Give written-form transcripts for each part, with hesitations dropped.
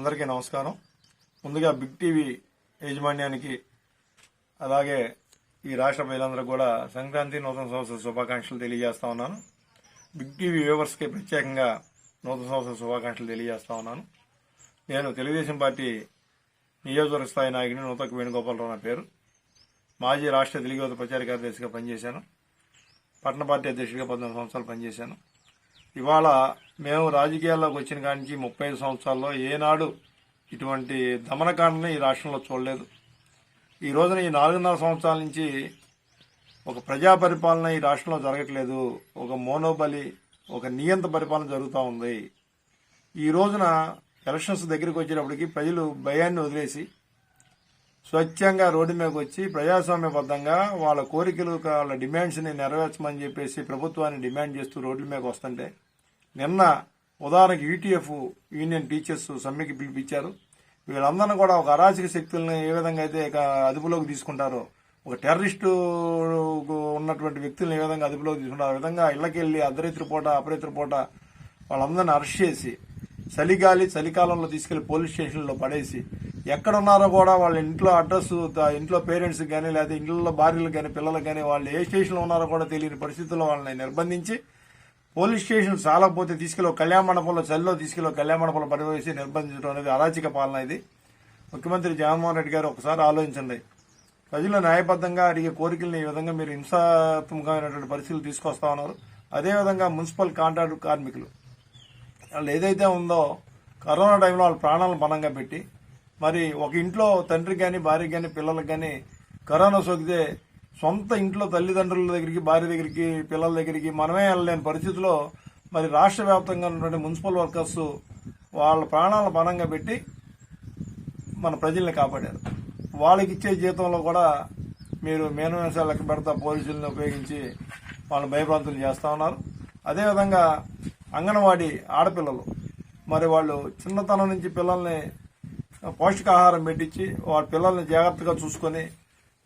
అందరికీ నమస్కారం. ముందుగా బిగ్ టీవీ యాజమాన్యానికి అలాగే ఈ రాష్ట్ర ప్రజలందరికీ కూడా సంక్రాంతి నూతన సంవత్సర శుభాకాంక్షలు తెలియజేస్తా ఉన్నాను. బిగ్ టీవీ వ్యూవర్స్కి ప్రత్యేకంగా నూతన సంవత్సర శుభాకాంక్షలు తెలియజేస్తా ఉన్నాను. నేను తెలుగుదేశం పార్టీ నియోజకవర్గ స్థాయి నాయకుని నూతక వేణుగోపాలరావు నా పేరు. మాజీ రాష్ట్ర తెలుగు యువత ప్రచార కార్యదర్శిగా పనిచేశాను. పట్టణ పార్టీ అధ్యక్షుడిగా 14 సంవత్సరాలు పనిచేశాను. ఇవాళ మేము రాజకీయాల్లోకి వచ్చిన కాడి నుంచి 35 సంవత్సరాల్లో ఏనాడు ఇటువంటి దమనకాండని ఈ రాష్ట్రంలో చూడలేదు. ఈ రోజున ఈ 4.5 సంవత్సరాల నుంచి ఒక ప్రజా పరిపాలన ఈ రాష్ట్రంలో జరగట్లేదు. ఒక మోనోబలి, ఒక నియంత పరిపాలన జరుగుతూ ఉంది. ఈ రోజున ఎలక్షన్స్ దగ్గరికి వచ్చేటప్పటికి ప్రజలు భయాన్ని వదిలేసి స్వచ్ఛంగా రోడ్డు మీదకి వచ్చి ప్రజాస్వామ్యబద్ధంగా వాళ్ళ కోరికలు, వాళ్ళ డిమాండ్స్ని నెరవేర్చమని చెప్పేసి ప్రభుత్వాన్ని డిమాండ్ చేస్తూ రోడ్ల మీదకి వస్తుంటే, నిన్న ఉదాహరణకి యూటీఎఫ్ యూనియన్ టీచర్స్ సమ్మెకి పిలిపించారు. వీళ్ళందరినీ కూడా ఒక అరాచక శక్తుల్ని ఏ విధంగా అయితే అదుపులోకి తీసుకుంటారో, ఒక టెర్రరిస్టు ఉన్నటువంటి వ్యక్తులను ఏ విధంగా అదుపులోకి తీసుకుంటారో ఆ విధంగా ఇళ్లకెళ్లి అర్ధరాత్రి పూట అపరాత్రి పూట వాళ్ళందరినీ అరెస్ట్ చేసి చలికాలంలో తీసుకెళ్లి పోలీస్ స్టేషన్లో పడేసి ఎక్కడున్నారో కూడా వాళ్ళ ఇంట్లో అడ్రస్, ఇంట్లో పేరెంట్స్ కానీ లేదా ఇంట్లో భార్యలకు కానీ పిల్లలకు కానీ వాళ్ళు ఏ స్టేషన్లో ఉన్నారో కూడా తెలియని పరిస్థితుల్లో వాళ్ళని నిర్బంధించి పోలీస్ స్టేషన్ చాలకపోతే తీసుకెళ్లి కళ్యాణ మండపంలో చలిలో తీసుకెళ్లి కళ్యాణ మండపంలో పడివేసి నిర్బంధించడం అనేది అరాచక పాలన. ఇది ముఖ్యమంత్రి జగన్మోహన్ రెడ్డి గారు ఒకసారి ఆలోచించండి. ప్రజలు న్యాయబద్ధంగా అడిగే కోరికలను ఈ విధంగా మీరు హింసాత్మకమైనటువంటి పరిస్థితులు తీసుకొస్తా ఉన్నారు. అదేవిధంగా మున్సిపల్ కాంట్రాక్ట్ కార్మికులు వాళ్ళు ఏదైతే ఉందో కరోనా టైంలో వాళ్ళ ప్రాణాలను పణంగా పెట్టి మరి ఒక ఇంట్లో తండ్రికి కానీ భార్యకి కానీ పిల్లలకు కానీ కరోనా సోకితే సొంత ఇంట్లో తల్లిదండ్రుల దగ్గరికి, భార్య దగ్గరికి, పిల్లల దగ్గరికి మనమే వెళ్ళలేని పరిస్థితిలో మరి రాష్ట్ర వ్యాప్తంగా ఉన్నటువంటి మున్సిపల్ వర్కర్స్ వాళ్ళ ప్రాణాలను పణంగా పెట్టి మన ప్రజల్ని కాపాడారు. వాళ్ళకి ఇచ్చే జీతంలో కూడా మీరు మేనవేసాలు లెక్క పెడతా పోలీసులను ఉపయోగించి వాళ్ళని భయభ్రాంతులు చేస్తా ఉన్నారు. అదేవిధంగా అంగన్వాడీ ఆడపిల్లలు మరి వాళ్ళు చిన్నతనం నుంచి పిల్లల్ని పౌష్టికాహారం పెట్టించి వాళ్ళ పిల్లల్ని జాగ్రత్తగా చూసుకొని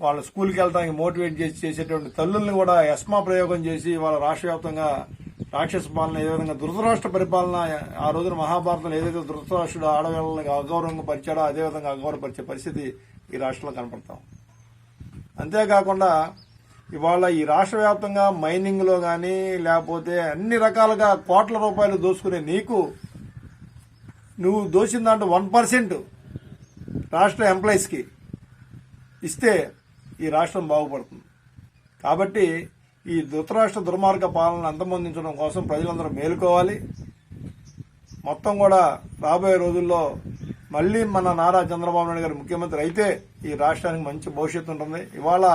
వాళ్ళ స్కూల్కి వెళ్ళడానికి మోటివేట్ చేసి చేసేటువంటి తల్లుల్ని కూడా ఎస్మా ప్రయోగం చేసి వాళ్ళ రాష్ట్ర వ్యాప్తంగా రాక్షస పాలన, ఏ విధంగా దురదరాష్ట్ర పరిపాలన ఆ రోజున మహాభారతంలో ఏదైతే దురదరాష్ట్రుడు ఆడవాళ్ళని అగౌరవంగా పరిచాడో అదేవిధంగా అగౌరవపరిచే పరిస్థితి ఈ రాష్ట్రంలో కనపడతాం. అంతేకాకుండా ఇవాళ ఈ రాష్ట్ర వ్యాప్తంగా మైనింగ్ లో కానీ లేకపోతే అన్ని రకాలుగా కోట్ల రూపాయలు దోసుకునే నువ్వు దోసిన దాంట్లో 1% రాష్ట్ర ఎంప్లాయీస్ కి ఇస్తే ఈ రాష్ట్రం బాగుపడుతుంది. కాబట్టి ఈ ధృతరాష్ట్ర దుర్మార్గ పాలన అంతమొందించడం కోసం ప్రజలందరూ మేలుకోవాలి. మొత్తం కూడా రాబోయే రోజుల్లో మళ్లీ మన నారా చంద్రబాబు నాయుడు గారు ముఖ్యమంత్రి అయితే ఈ రాష్ట్రానికి మంచి భవిష్యత్తు ఉంటుంది. ఇవాళ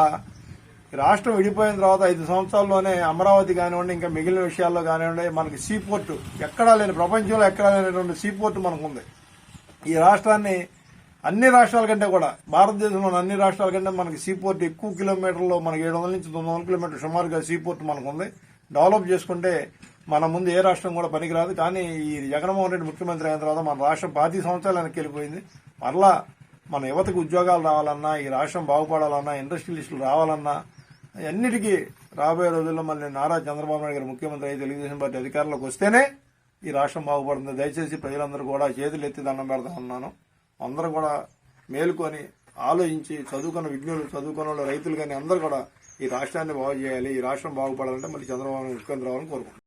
రాష్ట్రం విడిపోయిన తర్వాత 5 సంవత్సరాల్లోనే అమరావతి కానివ్వండి, ఇంకా మిగిలిన విషయాల్లో కానివ్వండి, మనకి సీపోర్టు ఎక్కడా లేని, ప్రపంచంలో ఎక్కడా లేనటువంటి సీపోర్టు మనకుంది. ఈ రాష్ట్రాన్ని అన్ని రాష్ట్రాల కంటే కూడా, భారతదేశంలోని అన్ని రాష్ట్రాల కంటే మనకి సీపోర్ట్ ఎక్కువ కిలోమీటర్లో, మనకి 700 నుంచి 900 కిలోమీటర్లు సుమారుగా సీపోర్ట్ మనకుంది. డెవలప్ చేసుకుంటే మన ముందు ఏ రాష్ట్రం కూడా పనికిరాదు. కానీ ఈ జగన్మోహన్ రెడ్డి ముఖ్యమంత్రి అయిన తర్వాత మన రాష్ట్రం 25 సంవత్సరాలు వెనక్కి వెళ్ళిపోయింది. మరలా మన యువతకు ఉద్యోగాలు రావాలన్నా, ఈ రాష్ట్రం బాగుపడాలన్నా, ఇండస్ట్రియలిస్టులు రావాలన్నా, అన్నిటికీ రాబోయే రోజుల్లో మళ్ళీ నారా చంద్రబాబు నాయుడు గారు ముఖ్యమంత్రి అయి తెలుగుదేశం పార్టీ అధికారంలోకి వస్తేనే ఈ రాష్ట్రం బాగుపడుతుంది. దయచేసి ప్రజలందరూ కూడా చేతులు ఎత్తి దండం పెడతా ఉన్నాను. అందరూ కూడా మేలుకొని ఆలోచించి చదువుకున్న విజ్ఞులు, చదువుకున్న వాళ్ళు, రైతులు కానీ అందరూ కూడా ఈ రాష్ట్రాన్ని బాగు చేయాలి. ఈ రాష్ట్రం బాగుపడాలంటే మళ్ళీ చంద్రబాబు ముఖ్యమంత్రి రావాలని కోరుకుంటున్నాను.